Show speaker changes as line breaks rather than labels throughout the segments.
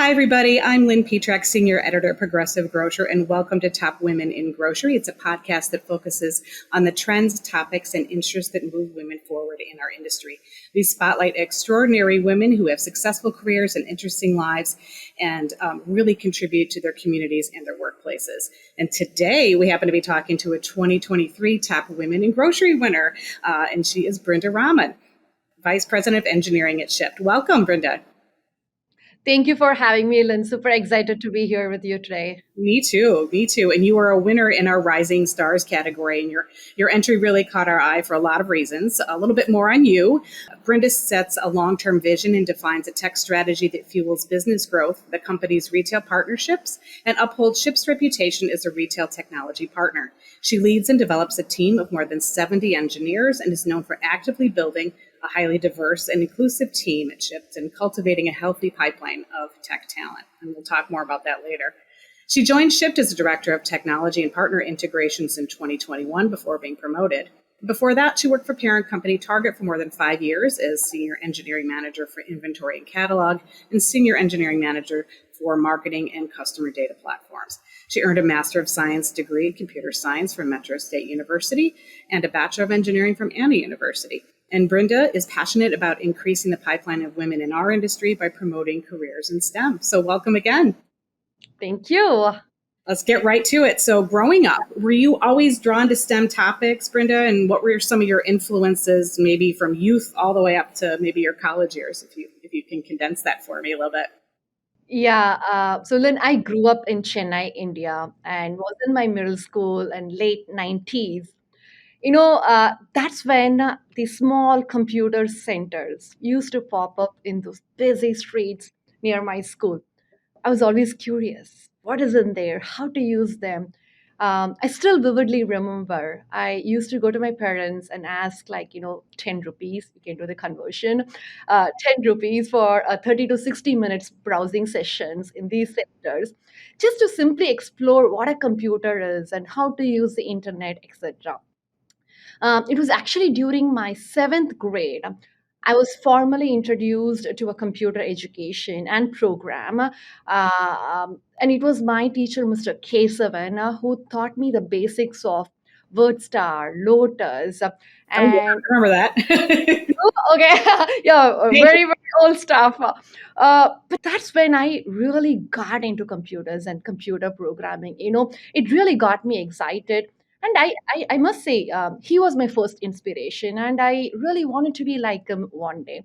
Hi, everybody. I'm Lynn Petrak, Senior Editor at Progressive Grocer, and welcome to Top Women in Grocery. It's a podcast that focuses on the trends, topics, and interests that move women forward in our industry. We spotlight extraordinary women who have successful careers and interesting lives and really contribute to their communities and their workplaces. And today we happen to be talking to a 2023 Top Women in Grocery winner, and she is Brindha Raman, Vice President of Engineering at Shipt. Welcome, Brenda.
Thank you for having me, Lynn. Super excited to be here with you today.
Me too. And you are a winner in our Rising Stars category, and your entry really caught our eye for a lot of reasons. A little bit more on you. Brenda sets a long-term vision and defines a tech strategy that fuels business growth, the company's retail partnerships, and upholds Shipt's reputation as a retail technology partner. She leads and develops a team of more than 70 engineers and is known for actively building a highly diverse and inclusive team at Shipt and cultivating a healthy pipeline of tech talent. And we'll talk more about that later. She joined Shipt as a Director of Technology and Partner Integrations in 2021 before being promoted. Before that, she worked for parent company Target for more than 5 years as Senior Engineering Manager for Inventory and Catalog and Senior Engineering Manager for Marketing and Customer Data Platforms. She earned a Master of Science degree in Computer Science from Metro State University and a Bachelor of Engineering from Anna University. And Brenda is passionate about increasing the pipeline of women in our industry by promoting careers in STEM. So welcome again.
Thank you.
Let's get right to it. So growing up, were you always drawn to STEM topics, Brenda? And what were some of your influences, maybe from youth all the way up to maybe your college years, if you can condense that for me a little bit?
Yeah, so Lynn, I grew up in Chennai, India, and was in my middle school and late 90s. That's when the small computer centers used to pop up in those busy streets near my school. I was always curious. What is in there? How to use them? I still vividly remember I used to go to my parents and ask, 10 rupees, you can do the conversion, 10 rupees for 30 to 60 minutes browsing sessions in these centers, just to simply explore what a computer is and how to use the internet, etc. It was actually during my seventh grade. I was formally introduced to a computer education and program. And it was my teacher, Mr. Kesavan, who taught me the basics of WordStar, Lotus,
Oh, yeah,
and
I remember that.
okay, yeah, very, very old stuff. But that's when I really got into computers and computer programming. It really got me excited. And I must say, he was my first inspiration, and I really wanted to be like him one day.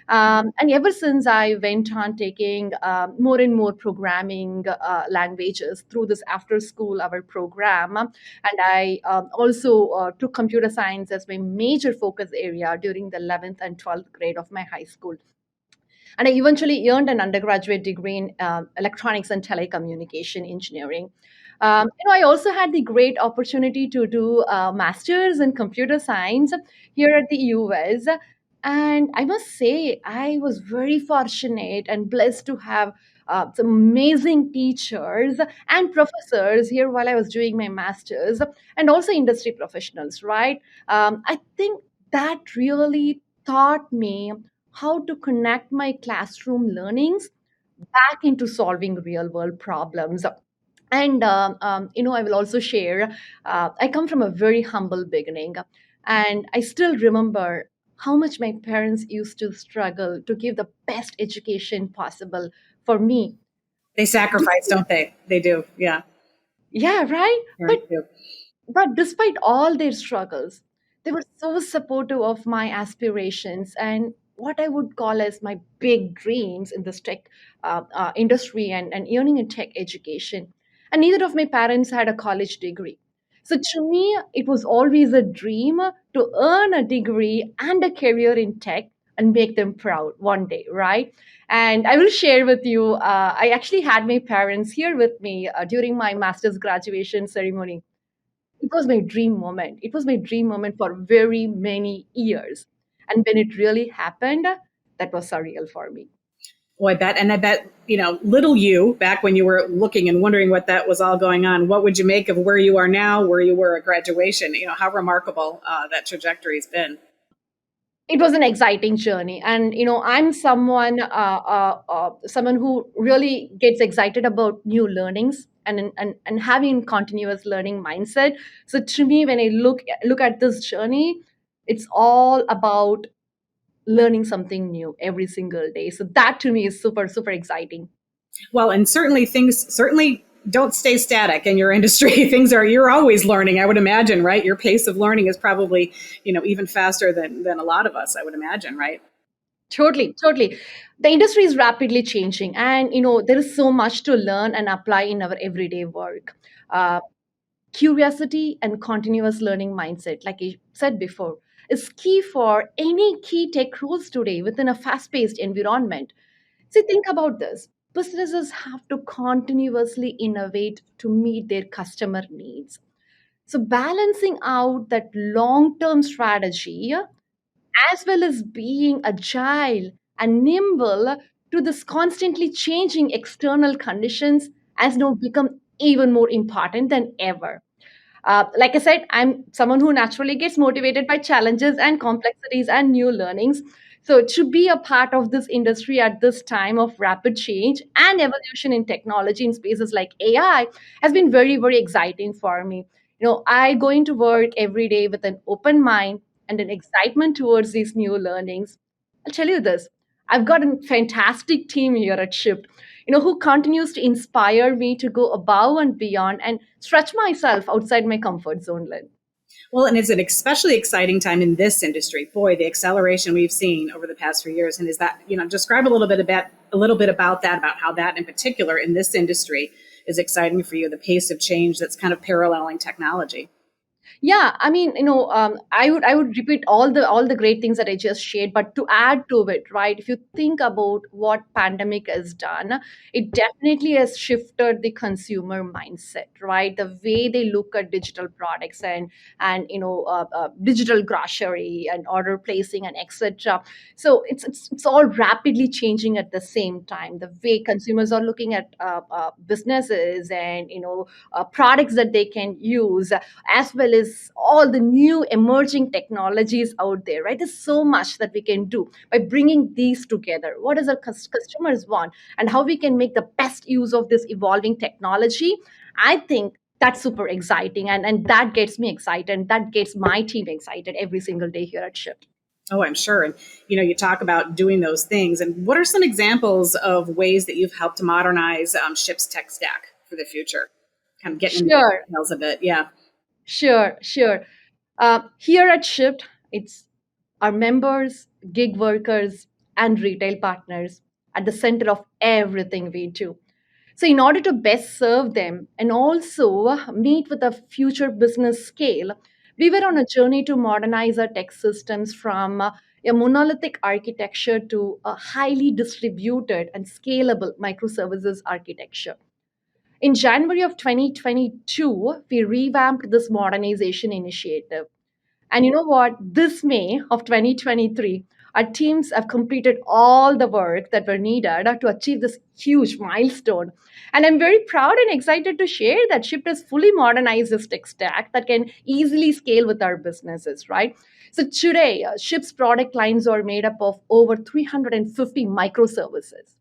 And ever since I went on taking more and more programming languages through this after school hour program, and I also took computer science as my major focus area during the 11th and 12th grade of my high school. And I eventually earned an undergraduate degree in electronics and telecommunication engineering. I also had the great opportunity to do a master's in computer science here at the US. And I must say, I was very fortunate and blessed to have some amazing teachers and professors here while I was doing my master's, and also industry professionals, right? I think that really taught me how to connect my classroom learnings back into solving real world problems. And I will also share, I come from a very humble beginning, and I still remember how much my parents used to struggle to give the best education possible for me.
They sacrifice, don't they? They do. Yeah.
Yeah, right.
Parents do.
But despite all their struggles, they were so supportive of my aspirations and what I would call as my big dreams in this tech industry and earning a tech education. And neither of my parents had a college degree. So to me, it was always a dream to earn a degree and a career in tech and make them proud one day, right? And I will share with you, I actually had my parents here with me during my master's graduation ceremony. It was my dream moment. It was my dream moment for very many years. And when it really happened, that was surreal for me.
Oh, I bet. And I bet, little you, back when you were looking and wondering what that was all going on, what would you make of where you are now, where you were at graduation? How remarkable that trajectory has been.
It was an exciting journey, and I'm someone who really gets excited about new learnings and having continuous learning mindset. So to me, when I look at this journey, it's all about learning something new every single day. So that to me is super super exciting.
Well, and certainly things certainly don't stay static in your industry. Things are, you're always learning, I would imagine, right? Your pace of learning is probably, even faster than a lot of us, I would imagine, right?
Totally, totally. The industry is rapidly changing, and there is so much to learn and apply in our everyday work. Uh, Curiosity and continuous learning mindset, like I said before, is key for any key tech roles today within a fast-paced environment. See, think about this. Businesses have to continuously innovate to meet their customer needs. So, balancing out that long term strategy as well as being agile and nimble to this constantly changing external conditions has now become even more important than ever. Like I said, I'm someone who naturally gets motivated by challenges and complexities and new learnings. So, to be a part of this industry at this time of rapid change and evolution in technology in spaces like AI has been very, very exciting for me. I go into work every day with an open mind and an excitement towards these new learnings. I'll tell you this, I've got a fantastic team here at Shipt, who continues to inspire me to go above and beyond and stretch myself outside my comfort zone, Lynn.
Well, and it's an especially exciting time in this industry. Boy, the acceleration we've seen over the past few years, and is that, describe a little bit about that, about how that in particular in this industry is exciting for you, the pace of change that's kind of paralleling technology.
Yeah, I mean, I would repeat all the great things that I just shared, but to add to it, right? If you think about what pandemic has done, it definitely has shifted the consumer mindset, right? The way they look at digital products and digital grocery and order placing and etc. So it's all rapidly changing at the same time. The way consumers are looking at businesses and products that they can use, as well as all the new emerging technologies out there, right? There's so much that we can do by bringing these together. What does our customers want, and how we can make the best use of this evolving technology? I think that's super exciting, and that gets me excited, and that gets my team excited every single day here at Shift.
Oh, I'm sure. And, you talk about doing those things. And what are some examples of ways that you've helped to modernize Ship's tech stack for the future? Kind of getting into the
Sure,
details of it. Yeah.
sure. Here at Shift, it's our members, gig workers, and retail partners at the center of everything we do. So, in order to best serve them and also meet with a future business scale, we were on a journey to modernize our tech systems from a monolithic architecture to a highly distributed and scalable microservices architecture. In January of 2022, we revamped this modernization initiative. And you know what? This May of 2023, our teams have completed all the work that were needed to achieve this huge milestone. And I'm very proud and excited to share that Shift has fully modernized this tech stack that can easily scale with our businesses, right? So today, Shift's product lines are made up of over 350 microservices.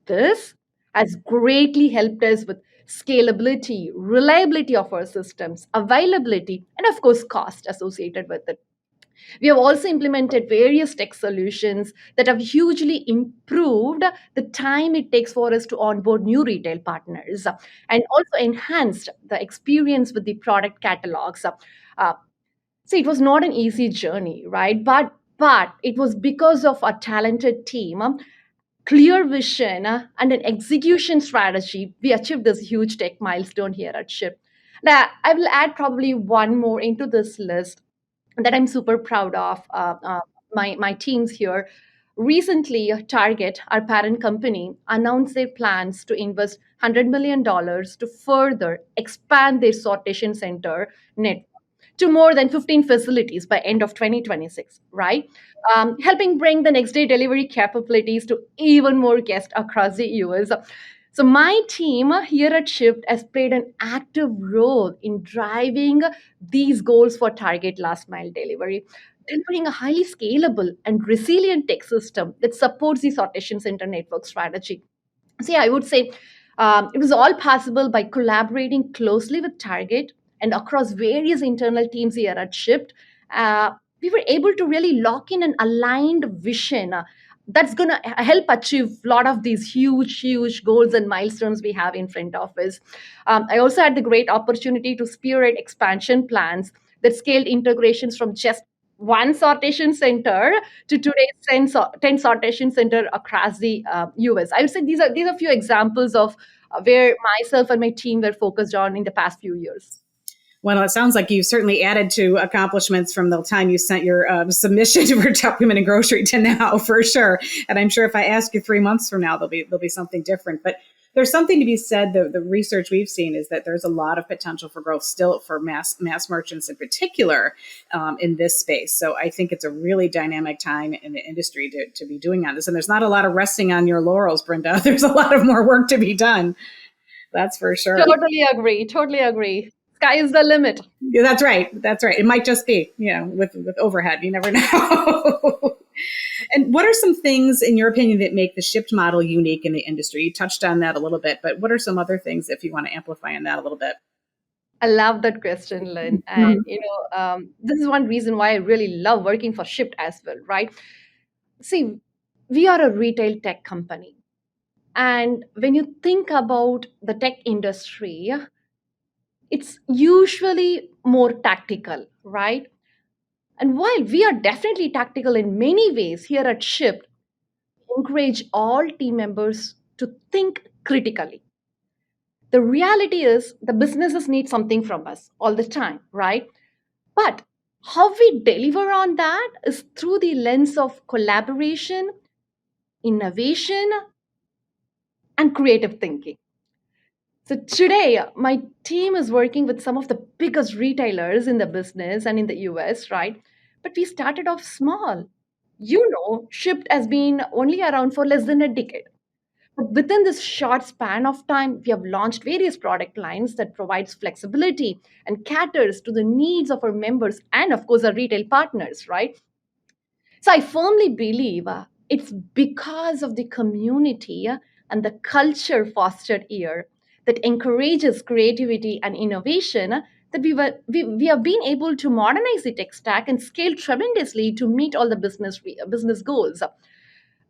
This has greatly helped us with scalability, reliability of our systems, availability, and of course, cost associated with it. We have also implemented various tech solutions that have hugely improved the time it takes for us to onboard new retail partners and also enhanced the experience with the product catalogs. See, it was not an easy journey, right? But it was because of a talented team, clear vision, and an execution strategy, we achieved this huge tech milestone here at Ship. Now, I will add probably one more into this list that I'm super proud of. My teams here. Recently, Target, our parent company, announced their plans to invest $100 million to further expand their sortation center network to more than 15 facilities by end of 2026, right? Helping bring the next day delivery capabilities to even more guests across the US. So my team here at Shift has played an active role in driving these goals for Target last mile delivery. delivering a highly scalable and resilient tech system that supports the sortation center network strategy. See, I would say it was all possible by collaborating closely with Target and across various internal teams here at Shipt. We were able to really lock in an aligned vision that's going to help achieve a lot of these huge goals and milestones we have in front of us. I also had the great opportunity to spearhead expansion plans that scaled integrations from just one sortation center to today's 10 sortation center across the US. I would say these are few examples of where myself and my team were focused on in the past few years.
Well, it sounds like you've certainly added to accomplishments from the time you sent your submission for Top Women in Grocery to now, for sure. And I'm sure if I ask you 3 months from now, there'll be something different. But there's something to be said. The research we've seen is that there's a lot of potential for growth still for mass merchants in particular in this space. So I think it's a really dynamic time in the industry to be doing on this. And there's not a lot of resting on your laurels, Brenda. There's a lot of more work to be done. That's for sure.
Totally agree. Totally agree. Sky is the limit.
Yeah, that's right. That's right. It might just be, with overhead. You never know. And what are some things, in your opinion, that make the Shipt model unique in the industry? You touched on that a little bit, but what are some other things if you want to amplify on that a little bit?
I love that question, Lynn. And this is one reason why I really love working for Shipt as well, right? See, we are a retail tech company. And when you think about the tech industry, it's usually more tactical, right? And while we are definitely tactical in many ways here at Shipt, we encourage all team members to think critically. The reality is the businesses need something from us all the time, right? But how we deliver on that is through the lens of collaboration, innovation, and creative thinking. So today, my team is working with some of the biggest retailers in the business and in the US, right? But we started off small. Shipt has been only around for less than a decade. But within this short span of time, we have launched various product lines that provides flexibility and caters to the needs of our members and, of course, our retail partners, right? So I firmly believe it's because of the community and the culture fostered here that encourages creativity and innovation that we have been able to modernize the tech stack and scale tremendously to meet all the business goals.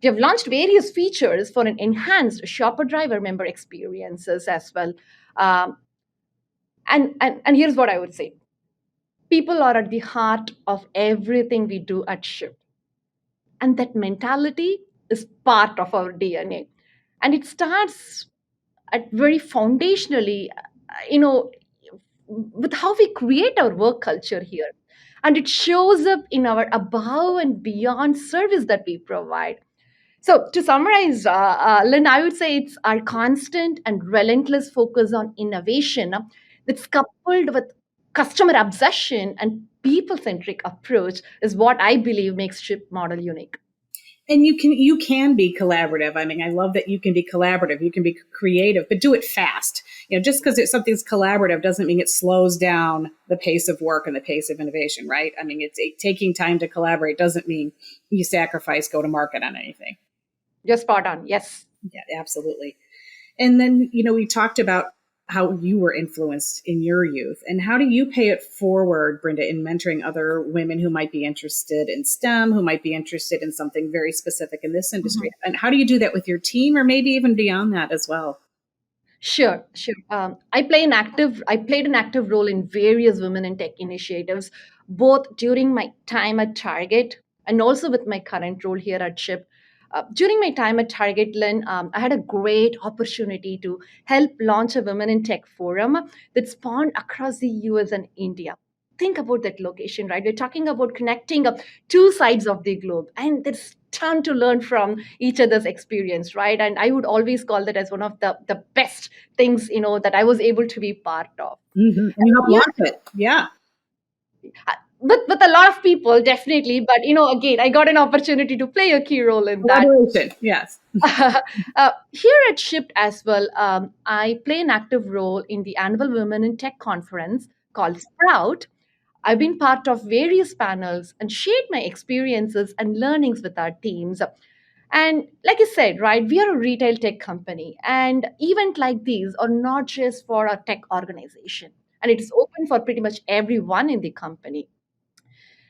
We have launched various features for an enhanced shopper driver member experiences as well. Um, and here's what I would say: people are at the heart of everything we do at Shipt, and that mentality is part of our DNA. And it starts at very foundationally, you know, with how we create our work culture here. And it shows up in our above and beyond service that we provide. So, to summarize, Lynn, I would say it's our constant and relentless focus on innovation that's coupled with customer obsession and people centric approach is what I believe makes Shipt model unique.
And you can be collaborative. I mean, I love that you can be collaborative. You can be creative, but do it fast. Just because something's collaborative doesn't mean it slows down the pace of work and the pace of innovation, right? I mean, taking time to collaborate doesn't mean you sacrifice go to market on anything.
You're spot on. Yes.
Yeah, absolutely. And then, we talked about how you were influenced in your youth, and how do you pay it forward, Brenda, in mentoring other women who might be interested in STEM, who might be interested in something very specific in this industry? Mm-hmm. And how do you do that with your team, or maybe even beyond that as well?
Sure. I played an active role in various women in tech initiatives, both during my time at Target and also with my current role here at Shipt. During my time at Target, Lynn, I had a great opportunity to help launch a Women in Tech forum that spawned across the US and India. Think about that location, right? We're talking about connecting up two sides of the globe, and there's ton to learn from each other's experience, right? And I would always call that as one of the best things, that I was able to be part of.
Mm-hmm. And you helped launch it. Yeah.
With a lot of people, definitely. But, again, I got an opportunity to play a key role in that.
Yes.
Here at Shipt as well, I play an active role in the annual Women in Tech conference called Sprout. I've been part of various panels and shared my experiences and learnings with our teams. And like I said, right, we are a retail tech company, and event like these are not just for a tech organization, and it is open for pretty much everyone in the company.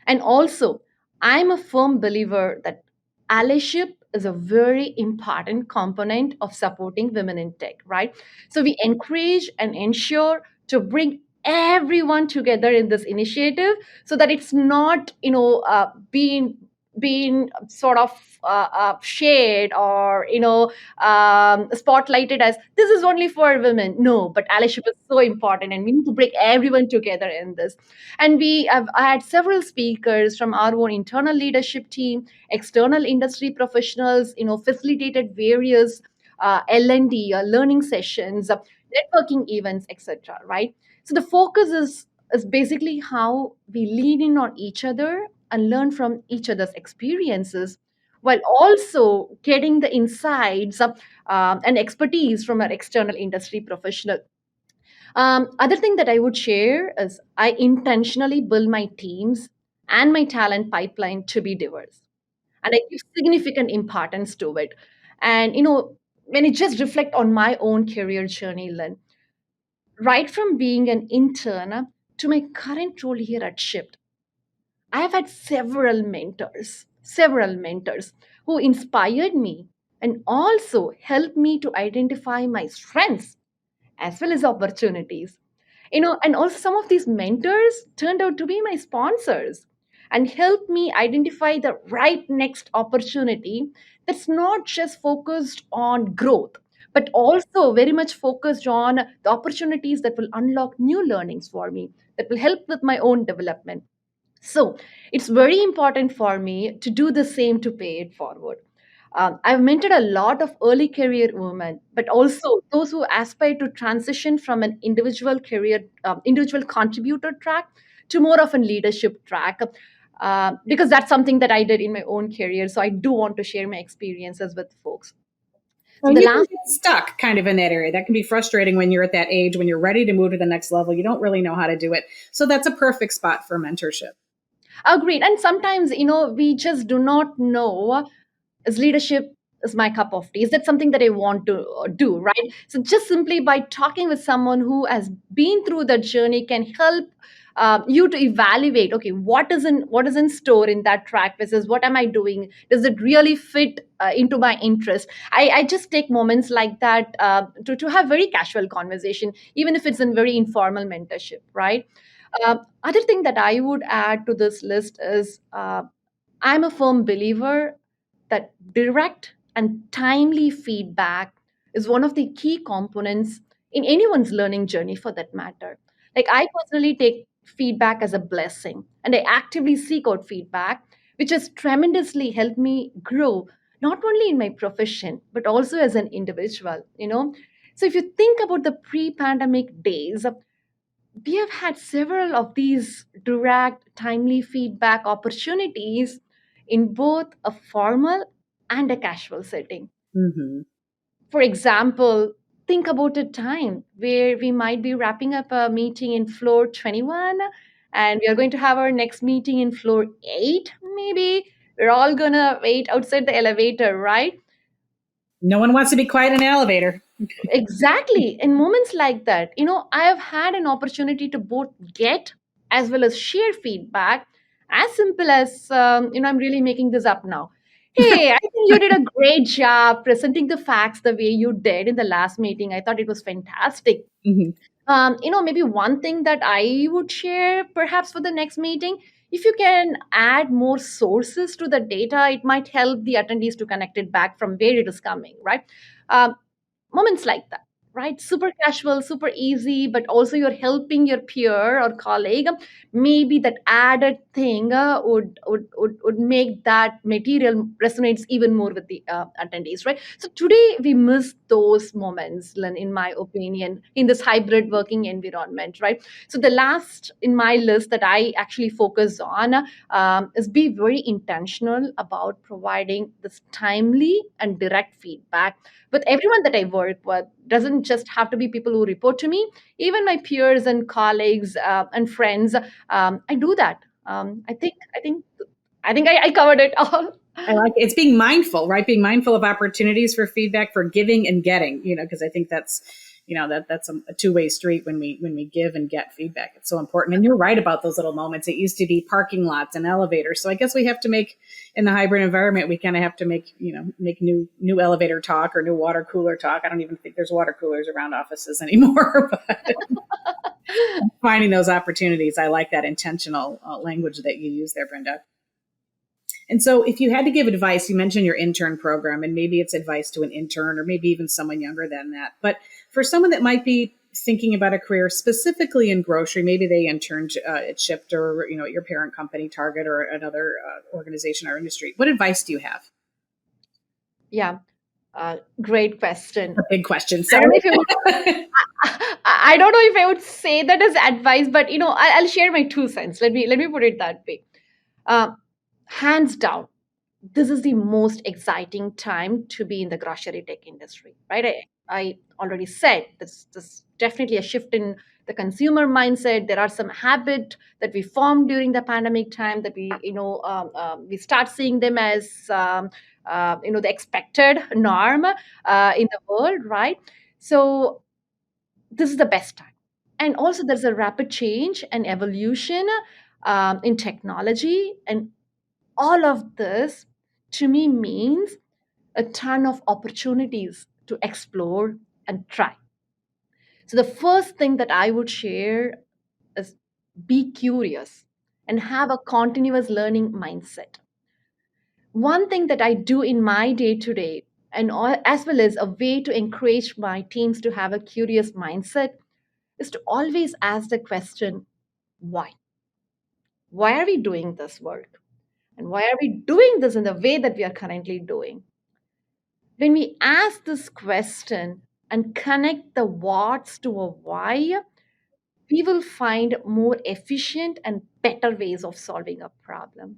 And also, I'm a firm believer that allyship is a very important component of supporting women in tech, right? So we encourage and ensure to bring everyone together in this initiative so that it's not, being sort of shared or spotlighted as this is only for women. No, but allyship is so important, and we need to bring everyone together in this. And we have had several speakers from our own internal leadership team, external industry professionals, facilitated various L&D learning sessions, networking events, etc. Right. So the focus is basically how we lean in on each other and learn from each other's experiences, while also getting the insights and expertise from our external industry professional. Other thing that I would share is I intentionally build my teams and my talent pipeline to be diverse, and I give significant importance to it. And when I just reflect on my own career journey, Lynn, right from being an intern to my current role here at Shipt, I have had several mentors who inspired me and also helped me to identify my strengths as well as opportunities. And also some of these mentors turned out to be my sponsors and helped me identify the right next opportunity that's not just focused on growth, but also very much focused on the opportunities that will unlock new learnings for me, that will help with my own development. So it's very important for me to do the same to pay it forward. I've mentored a lot of early career women, but also those who aspire to transition from an individual career, individual contributor track to more of a leadership track, because that's something that I did in my own career. So I do want to share my experiences with folks. So
Well,
the
you can
last,
get stuck kind of in that area. That can be frustrating when you're at that age, when you're ready to move to the next level. You don't really know how to do it. So that's a perfect spot for mentorship.
agreed. And sometimes, we just do not know is leadership is my cup of tea. Is that something that I want to do, right? So just simply by talking with someone who has been through that journey can help you to evaluate, okay, what is in store in that track versus what am I doing? Does it really fit into my interest? I just take moments like that to have very casual conversation, even if it's in very informal mentorship, right? Other thing that I would add to this list is I'm a firm believer that direct and timely feedback is one of the key components in anyone's learning journey for that matter. Like, I personally take feedback as a blessing and I actively seek out feedback, which has tremendously helped me grow not only in my profession but also as an individual. So if you think about the pre-pandemic days, we have had several of these direct, timely feedback opportunities in both a formal and a casual setting.
Hmm.
For example, think about a time where we might be wrapping up a meeting in floor 21 and we are going to have our next meeting in floor 8, maybe. We're all going to wait outside the elevator, right?
No one wants to be quiet in an elevator.
Exactly. In moments like that, I have had an opportunity to both get as well as share feedback, as simple as, I'm really making this up now. Hey, I think you did a great job presenting the facts the way you did in the last meeting. I thought it was fantastic.
Hmm.
Maybe one thing that I would share perhaps for the next meeting, if you can add more sources to the data, it might help the attendees to connect it back from where it is coming, right? Um, Moments like that, right? Super casual, super easy, but also you're helping your peer or colleague. Maybe that added thing would make that material resonates even more with the attendees, right? So today we miss those moments, Lynn, in my opinion, in this hybrid working environment, right? So the last in my list that I actually focus on is be very intentional about providing this timely and direct feedback with everyone that I work with. Doesn't just have to be people who report to me, even my peers and colleagues and friends. I do that. I think I covered it all.
I like it's being mindful, right? Being mindful of opportunities for feedback, for giving and getting, because I think that's, that's a two-way street when we give and get feedback. It's so important. And you're right about those little moments. It used to be parking lots and elevators. So I guess we have to make, in the hybrid environment, we kind of have to make new elevator talk or new water cooler talk. I don't even think there's water coolers around offices anymore, but finding those opportunities. I like that intentional language that you use there, Brenda. And so if you had to give advice, you mentioned your intern program, and maybe it's advice to an intern or maybe even someone younger than that. But for someone that might be thinking about a career specifically in grocery, maybe they interned at Shipt or, at your parent company, Target, or another organization or industry. What advice do you have?
Yeah, great question.
A big question.
I don't
Sorry.
know if I don't know if I would say that as advice, but I'll share my 2 cents. Let me put it that way. Uh, Hands down, this is the most exciting time to be in the grocery tech industry, right? I already said this definitely a shift in the consumer mindset. There are some habit that we formed during the pandemic time that we start seeing them as the expected norm in the world, right? So this is the best time. And also, there's a rapid change and evolution in technology, and all of this to me means a ton of opportunities to explore and try. So, the first thing that I would share is be curious and have a continuous learning mindset. One thing that I do in my day to day, and as well as a way to encourage my teams to have a curious mindset, is to always ask the question, why? Why are we doing this work? And why are we doing this in the way that we are currently doing? When we ask this question and connect the what's to a why, we will find more efficient and better ways of solving a problem.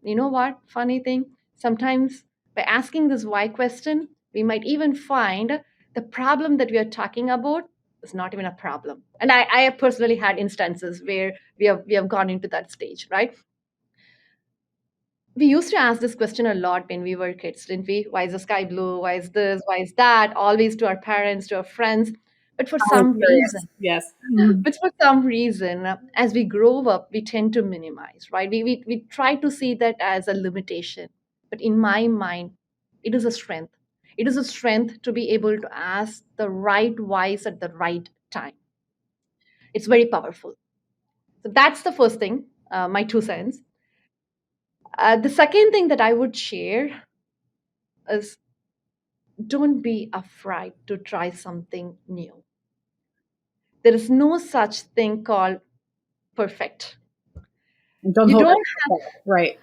You know what? Funny thing, sometimes by asking this why question, we might even find the problem that we are talking about is not even a problem. And I have personally had instances where we have gone into that stage, right? We used to ask this question a lot when we were kids, didn't we? Why is the sky blue? Why is this? Why is that? Always to our parents, to our friends. But for
Always
some
curious.
reason,
Yes.
but for some reason, as we grow up, we tend to minimize, right? We try to see that as a limitation. But in my mind, it is a strength. It is a strength to be able to ask the right whys at the right time. It's very powerful. So that's the first thing, my 2 cents. The second thing that I would share is don't be afraid to try something new. There is no such thing called perfect.
And don't
You
hold
don't
it. Right.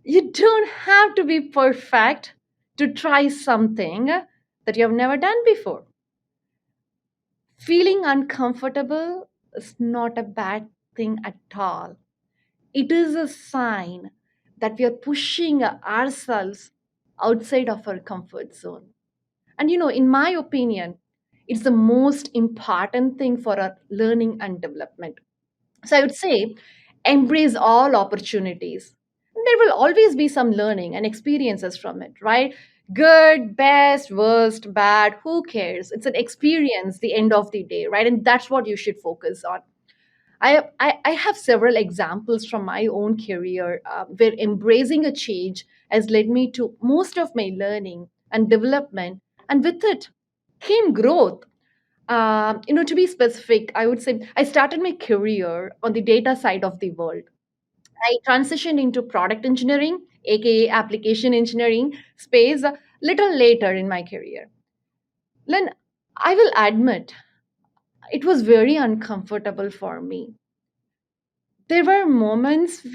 you don't have to be perfect to try something that you have never done before. Feeling uncomfortable is not a bad thing at all. It is a sign that we are pushing ourselves outside of our comfort zone. And in my opinion, it's the most important thing for our learning and development. So I would say embrace all opportunities. There will always be some learning and experiences from it, right? Good, best, worst, bad, who cares? It's an experience, the end of the day, right? And that's what you should focus on. I have several examples from my own career where embracing a change has led me to most of my learning and development, and with it came growth. To be specific, I would say I started my career on the data side of the world. I transitioned into product engineering, aka application engineering space, a little later in my career. Then I will admit it was very uncomfortable for me. There were moments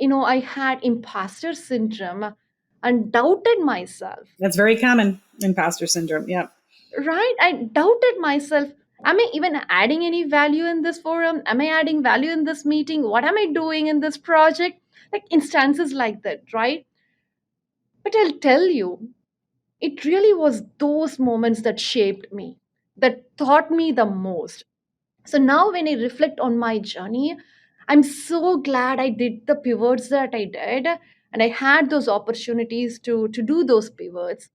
I had imposter syndrome and doubted myself.
That's very common, imposter syndrome. Yep.
Right? I doubted myself. Am I even adding any value in this forum? Am I adding value in this meeting? What am I doing in this project? Like instances like that, right? But I'll tell you, it really was those moments that shaped me, that taught me the most. So now when I reflect on my journey, I'm so glad I did the pivots that I did, and I had those opportunities to do those pivots.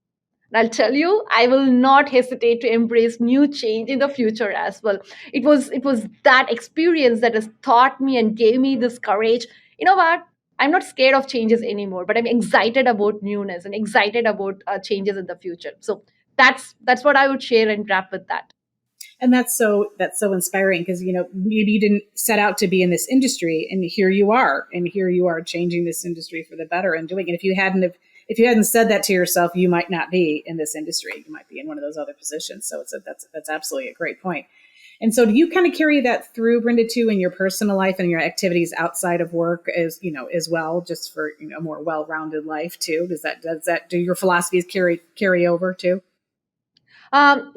And I'll tell you, I will not hesitate to embrace new change in the future as well. It was that experience that has taught me and gave me this courage. You know what? I'm not scared of changes anymore, but I'm excited about newness and excited about changes in the future. So that's what I would share and wrap with that.
And that's so inspiring because maybe you didn't set out to be in this industry, and here you are changing this industry for the better and doing it. If you hadn't said that to yourself, you might not be in this industry. You might be in one of those other positions. So that's absolutely a great point. And so do you kind of carry that through, Brenda, too, in your personal life and your activities outside of work as well, just for a more well-rounded life too? Do your philosophies carry over too?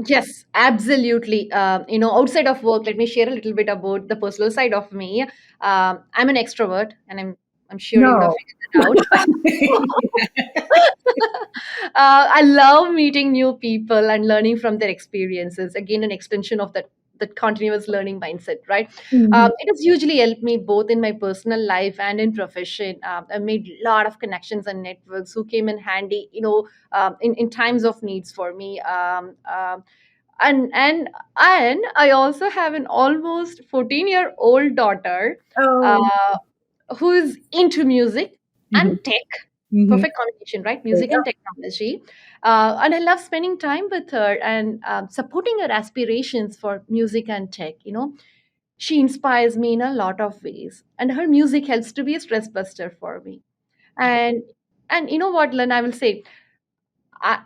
Yes, absolutely. Outside of work, let me share a little bit about the personal side of me. I'm an extrovert, and I'm sure you would have
No.
figured it out. I love meeting new people and learning from their experiences. Again, an extension of that continuous learning mindset, right?
Mhm.
It has usually helped me both in my personal life and in profession. I've made a lot of connections and networks who came in handy, in times of needs for me. And I also have an almost 14-year-old daughter
Oh.
uh, who is into music
Mhm.
and tech.
Mhm.
Perfect combination, right?
There you
Music
go.
and technology. And I love spending time with her and supporting her aspirations for music and tech. She inspires me in a lot of ways, and her music helps to be a stress buster for me. And you know what, Len, I will say, I,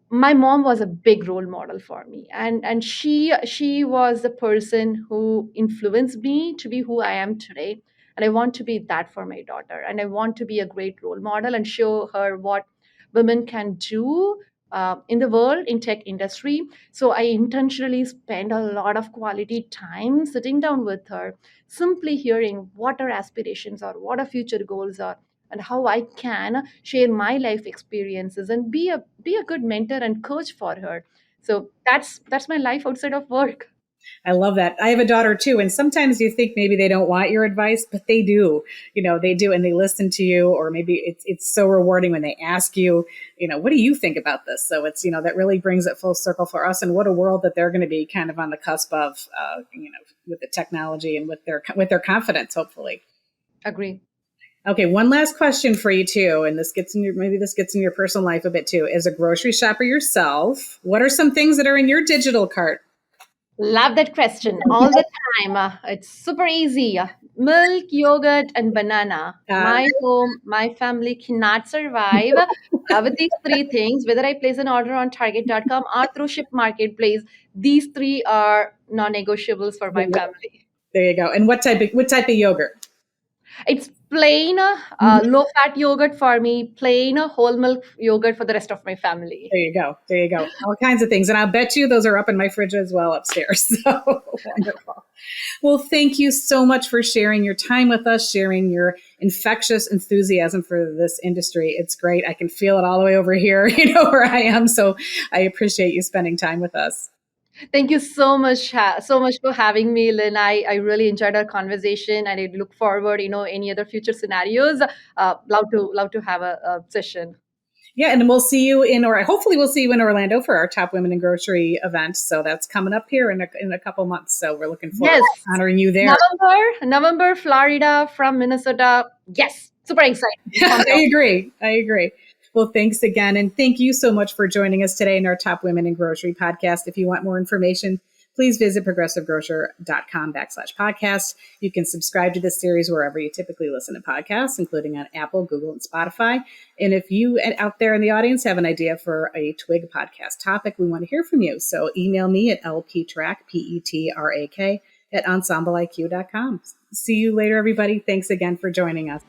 my mom was a big role model for me, and she was the person who influenced me to be who I am today. And I want to be that for my daughter, and I want to be a great role model and show her what women can do in the world in tech industry. So I intentionally spend a lot of quality time sitting down with her, simply hearing what her aspirations are, what her future goals are, and how I can share my life experiences and be a good mentor and coach for her. So that's my life outside of work.
I love that. I have a daughter too, and sometimes you think maybe they don't want your advice, but they do. They do, and they listen to you. Or maybe it's so rewarding when they ask you, what do you think about this? So it's that really brings it full circle for us. And what a world that they're going to be kind of on the cusp of, with the technology and with their confidence, hopefully.
Agree.
Okay, one last question for you too, and this gets in your personal life a bit too. As a grocery shopper yourself, what are some things that are in your digital cart?
Love that question all the time. It's super easy. Milk, yogurt, and banana.
Uh,
My home, my family cannot survive with these three things. Whether I place an order on Target.com or through Ship Marketplace, these three are non-negotiables for my family.
there you go. And what type of yogurt?
It's plain
Mhm.
low fat yogurt for me, plain whole milk yogurt for the rest of my family.
There you go. There you go. All kinds of things. And I'll bet you those are up in my fridge as well upstairs. So wonderful. Well, thank you so much for sharing your time with us, sharing your infectious enthusiasm for this industry. It's great. I can feel it all the way over here, where I am. So I appreciate you spending time with us.
Thank you so much, so much for having me, Lynn. I really enjoyed our conversation, and I look forward, any other future scenarios. Love to have a session.
Yeah, and we'll see you or hopefully we'll see you in Orlando for our Top Women in Grocery event. So that's coming up here in a couple months. So we're looking forward
Yes,
to honoring you there.
November, Florida from Minnesota. Yes, super excited. Pumped up.
I agree. Well, thanks again. And thank you so much for joining us today in our Top Women in Grocery podcast. If you want more information, please visit progressivegrocer.com/podcast. You can subscribe to this series wherever you typically listen to podcasts, including on Apple, Google, and Spotify. And if you out there in the audience have an idea for a TWIG podcast topic, we want to hear from you. So email me at lptrak, PETRAK, at ensembleiq.com. See you later, everybody. Thanks again for joining us.